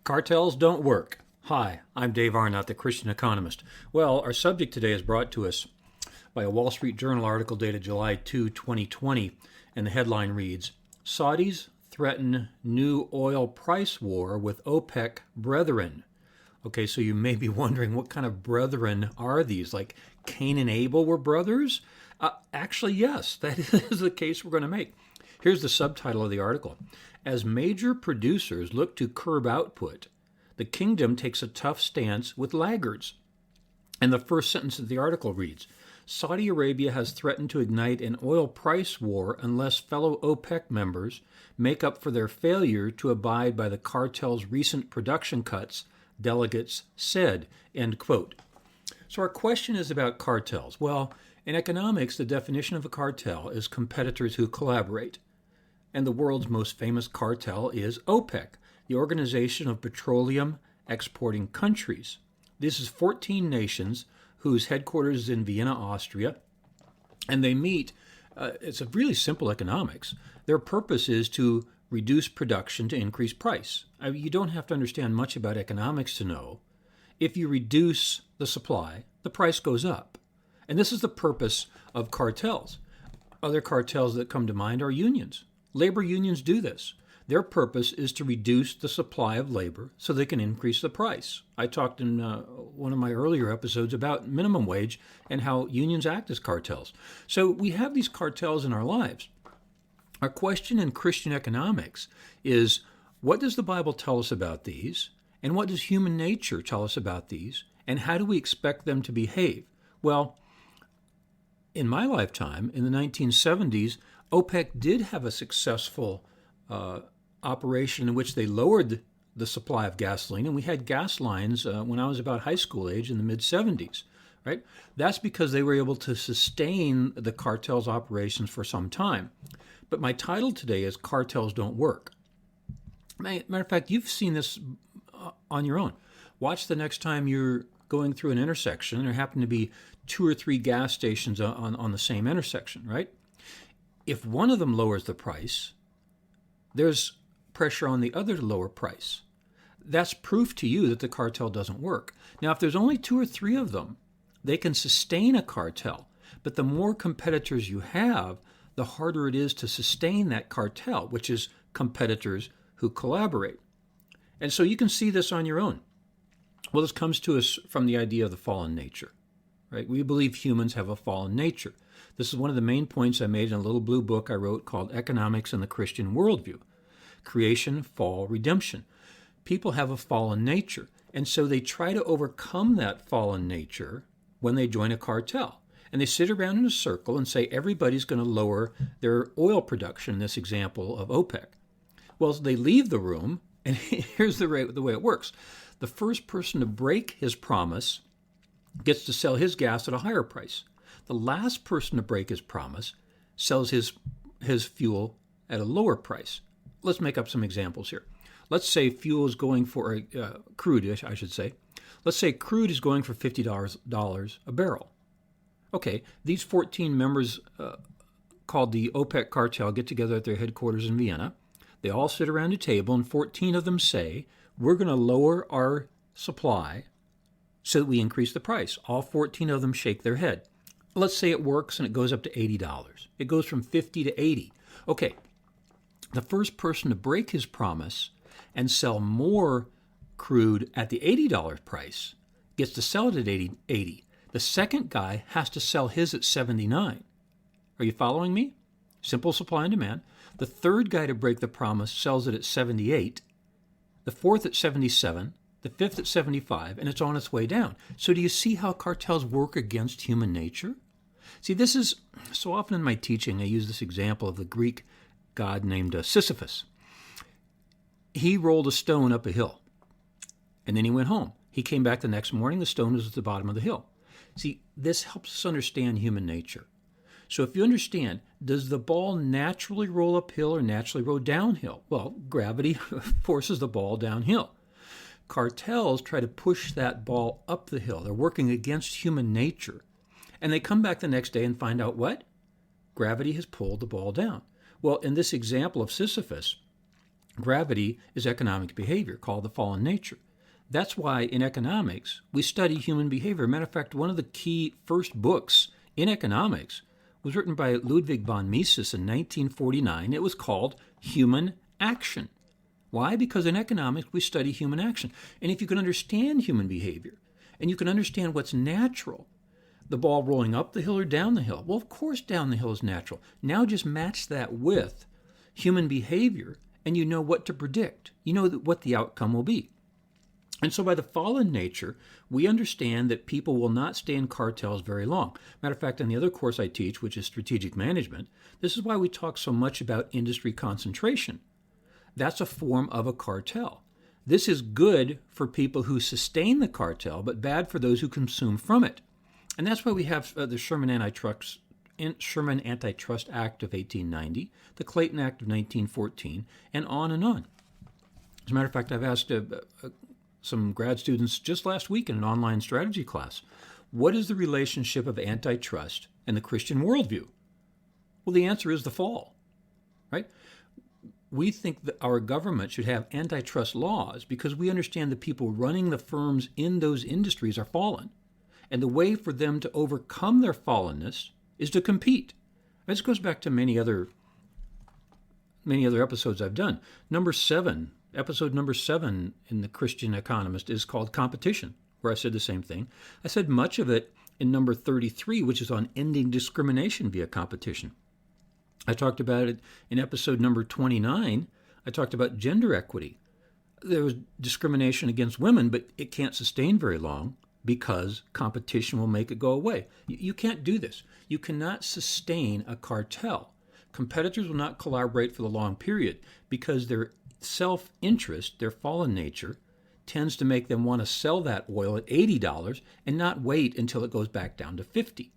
Cartels don't work. Hi, I'm Dave Arnott, the Christian Economist. Well, our subject today is brought to us by a Wall Street Journal article dated July 2, 2020, and the headline reads, Saudis threaten new oil price war with OPEC brethren. Okay, so you may be wondering what kind of brethren are these? Like Cain and Abel were brothers? Actually, yes, that is the case we're going to make. Here's the subtitle of the article. As major producers look to curb output, the kingdom takes a tough stance with laggards. And the first sentence of the article reads, Saudi Arabia has threatened to ignite an oil price war unless fellow OPEC members make up for their failure to abide by the cartel's recent production cuts, delegates said, end quote. So our question is about cartels. Well, in economics, the definition of a cartel is competitors who collaborate. And the world's most famous cartel is OPEC, the Organization of Petroleum Exporting Countries. This is 14 nations whose headquarters is in Vienna, Austria, and they meet. It's a really simple economics. Their purpose is to reduce production to increase price. You don't have to understand much about economics to know. If you reduce the supply, the price goes up. And this is the purpose of cartels. Other cartels that come to mind are unions. Labor unions do this. Their purpose is to reduce the supply of labor so they can increase the price. I talked in one of my earlier episodes about minimum wage and how unions act as cartels. So we have these cartels in our lives. Our question in Christian economics is, what does the Bible tell us about these? And what does human nature tell us about these? And how do we expect them to behave? Well, in my lifetime, in the 1970s, OPEC did have a successful operation in which they lowered the supply of gasoline, and we had gas lines when I was about high school age in the mid-70s, right? That's because they were able to sustain the cartel's operations for some time. But my title today is Cartels Don't Work. Matter of fact, you've seen this on your own. Watch the next time you're going through an intersection, and there happen to be 2 or 3 gas stations on the same intersection, right? If one of them lowers the price, there's pressure on the other to lower price. That's proof to you that the cartel doesn't work. Now, if there's only 2 or 3 of them, they can sustain a cartel. But the more competitors you have, the harder it is to sustain that cartel, which is competitors who collaborate. And so you can see this on your own. Well, this comes to us from the idea of the fallen nature, right? We believe humans have a fallen nature. This is one of the main points I made in a little blue book I wrote called Economics and the Christian Worldview. Creation, fall, redemption. People have a fallen nature, and so they try to overcome that fallen nature when they join a cartel. And they sit around in a circle and say everybody's going to lower their oil production, in this example of OPEC. Well, they leave the room, and here's the way it works. The first person to break his promise gets to sell his gas at a higher price. The last person to break his promise sells his fuel at a lower price. Let's make up some examples here. Let's say fuel is going for crude, I should say. Let's say crude is going for $50 a barrel. Okay, these 14 members called the OPEC cartel get together at their headquarters in Vienna. They all sit around a table, and 14 of them say, we're going to lower our supply so that we increase the price. All 14 of them shake their head. Let's say it works and it goes up to $80. It goes from 50 to 80. Okay, the first person to break his promise and sell more crude at the $80 price gets to sell it at 80. The second guy has to sell his at 79. Are you following me? Simple supply and demand. The third guy to break the promise sells it at 78. The fourth at 77. The fifth at 75, and it's on its way down. So do you see how cartels work against human nature? See, this is, so often in my teaching, I use this example of the Greek god named Sisyphus. He rolled a stone up a hill, and then he went home. He came back the next morning, the stone was at the bottom of the hill. See, this helps us understand human nature. So if you understand, does the ball naturally roll uphill or naturally roll downhill? Well, gravity forces the ball downhill. Cartels try to push that ball up the hill. They're working against human nature. And they come back the next day and find out what? Gravity has pulled the ball down. Well, in this example of Sisyphus, Gravity is economic behavior, called the fallen nature. That's why in economics, we study human behavior. Matter of fact, one of the key first books in economics was written by Ludwig von Mises in 1949. It was called Human Action. Why? Because in economics, we study human action. And if you can understand human behavior, and you can understand what's natural, the ball rolling up the hill or down the hill, well, of course down the hill is natural. Now just match that with human behavior, and you know what to predict. You know what the outcome will be. And so by the fallen nature, we understand that people will not stay in cartels very long. Matter of fact, in the other course I teach, which is strategic management, this is why we talk so much about industry concentration. That's a form of a cartel. This is good for people who sustain the cartel, but bad for those who consume from it. And that's why we have the Sherman Antitrust Act of 1890, the Clayton Act of 1914, and on and on. As a matter of fact, I've asked some grad students just last week in an online strategy class, what is the relationship of antitrust and the Christian worldview? Well, the answer is the fall, right? We think that our government should have antitrust laws because we understand the people running the firms in those industries are fallen. And the way for them to overcome their fallenness is to compete. This goes back to many other episodes I've done. Episode number 7 in the Christian Economist is called Competition, where I said the same thing. I said much of it in number 33, which is on ending discrimination via competition. I talked about it in episode number 29. I talked about gender equity. There was discrimination against women, but it can't sustain very long because competition will make it go away. You can't do this. You cannot sustain a cartel. Competitors will not collaborate for the long period because their self-interest, their fallen nature, tends to make them want to sell that oil at $80 and not wait until it goes back down to $50,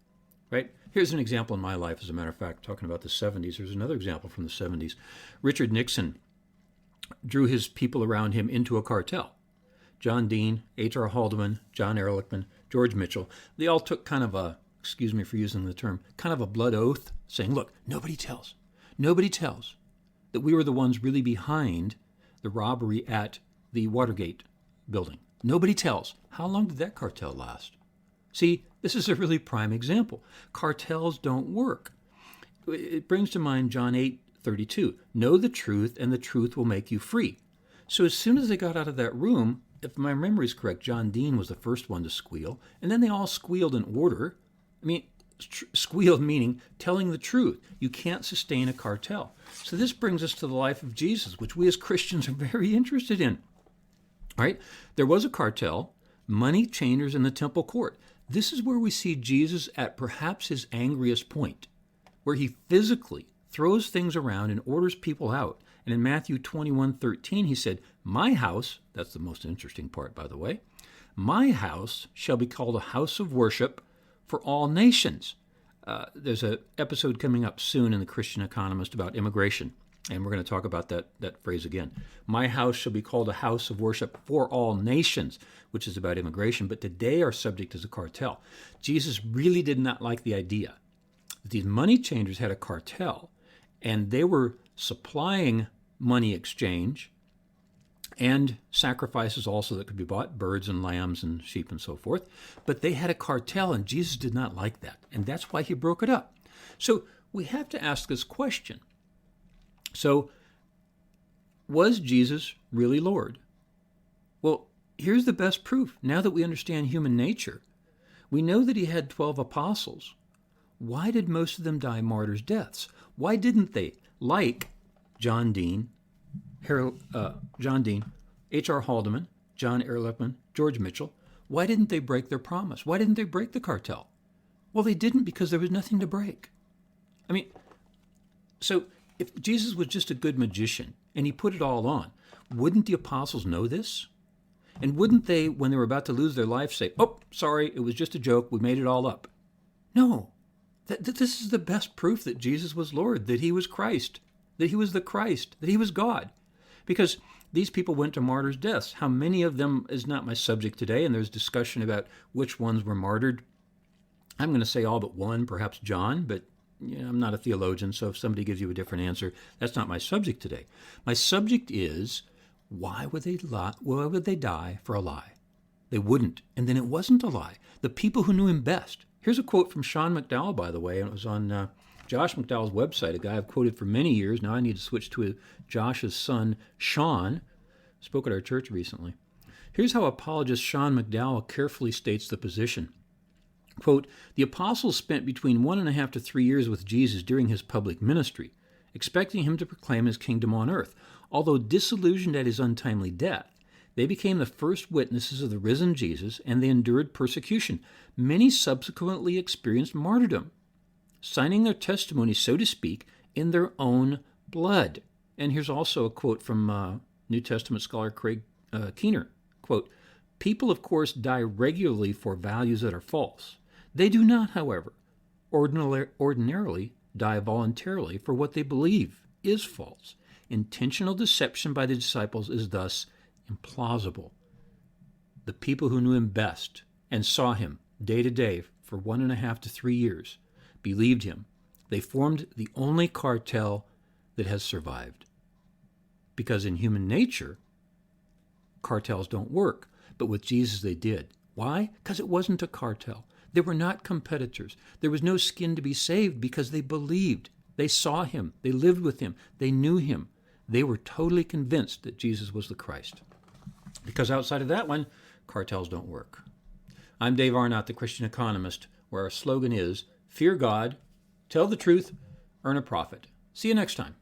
right? Here's an example in my life, as a matter of fact, talking about the 70s. There's another example from the 70s. Richard Nixon drew his people around him into a cartel. John Dean, H.R. Haldeman, John Ehrlichman, George Mitchell, they all took kind of a, excuse me for using the term, kind of a blood oath, saying, look, nobody tells that we were the ones really behind the robbery at the Watergate building. Nobody tells. How long did that cartel last? See, this is a really prime example. Cartels don't work. It brings to mind John 8:32. Know the truth, and the truth will make you free. So as soon as they got out of that room, if my memory is correct, John Dean was the first one to squeal, and then they all squealed in order. I mean, squealed meaning telling the truth. You can't sustain a cartel. So this brings us to the life of Jesus, which we as Christians are very interested in. All right? There was a cartel, money changers in the temple court. This is where we see Jesus at perhaps his angriest point, where he physically throws things around and orders people out. And in Matthew 21:13, he said, my house, that's the most interesting part, by the way, my house shall be called a house of worship for all nations. There's an episode coming up soon in the Christian Economist about immigration, and we're going to talk about that phrase again. My house shall be called a house of worship for all nations, which is about immigration, but today our subject is a cartel. Jesus really did not like the idea that these money changers had a cartel, and they were supplying money exchange and sacrifices also that could be bought, birds and lambs and sheep and so forth. But they had a cartel, and Jesus did not like that. And that's why he broke it up. So we have to ask this question. So was Jesus really Lord? Well, here's the best proof. Now that we understand human nature, we know that he had 12 apostles. Why did most of them die martyrs' deaths? Why didn't they, like John Dean, H.R. Haldeman, John Ehrlichman, George Mitchell, why didn't they break their promise? Why didn't they break the cartel? Well, they didn't because there was nothing to break. I mean, so if Jesus was just a good magician and he put it all on, wouldn't the apostles know this? And wouldn't they, when they were about to lose their life, say, oh, sorry, it was just a joke, we made it all up? No. This is the best proof that Jesus was Lord, that he was Christ, that he was the Christ, that he was God. Because these people went to martyrs' deaths. How many of them is not my subject today, and there's discussion about which ones were martyred. I'm going to say all but one, perhaps John, but I'm not a theologian, so if somebody gives you a different answer, that's not my subject today. My subject is, why would they lie? Why would they die for a lie? They wouldn't. And then it wasn't a lie. The people who knew him best. Here's a quote from Sean McDowell, by the way, and it was on Josh McDowell's website, a guy I've quoted for many years. Now I need to switch to Josh's son, Sean. Spoke at our church recently. Here's how apologist Sean McDowell carefully states the position. Quote, the apostles spent between 1.5 to 3 years with Jesus during his public ministry, expecting him to proclaim his kingdom on earth. Although disillusioned at his untimely death, they became the first witnesses of the risen Jesus, and they endured persecution. Many subsequently experienced martyrdom, signing their testimony, so to speak, in their own blood. And here's also a quote from New Testament scholar Craig Keener. Quote, people, of course, die regularly for values that are false. They do not, however, ordinarily die voluntarily for what they believe is false. Intentional deception by the disciples is thus implausible. The people who knew him best and saw him day to day for 1.5 to 3 years believed him. They formed the only cartel that has survived. Because in human nature, cartels don't work, but with Jesus they did. Why? Because it wasn't a cartel. They were not competitors. There was no skin to be saved because they believed. They saw him. They lived with him. They knew him. They were totally convinced that Jesus was the Christ. Because outside of that one, cartels don't work. I'm Dave Arnott, the Christian Economist, where our slogan is, fear God, tell the truth, earn a profit. See you next time.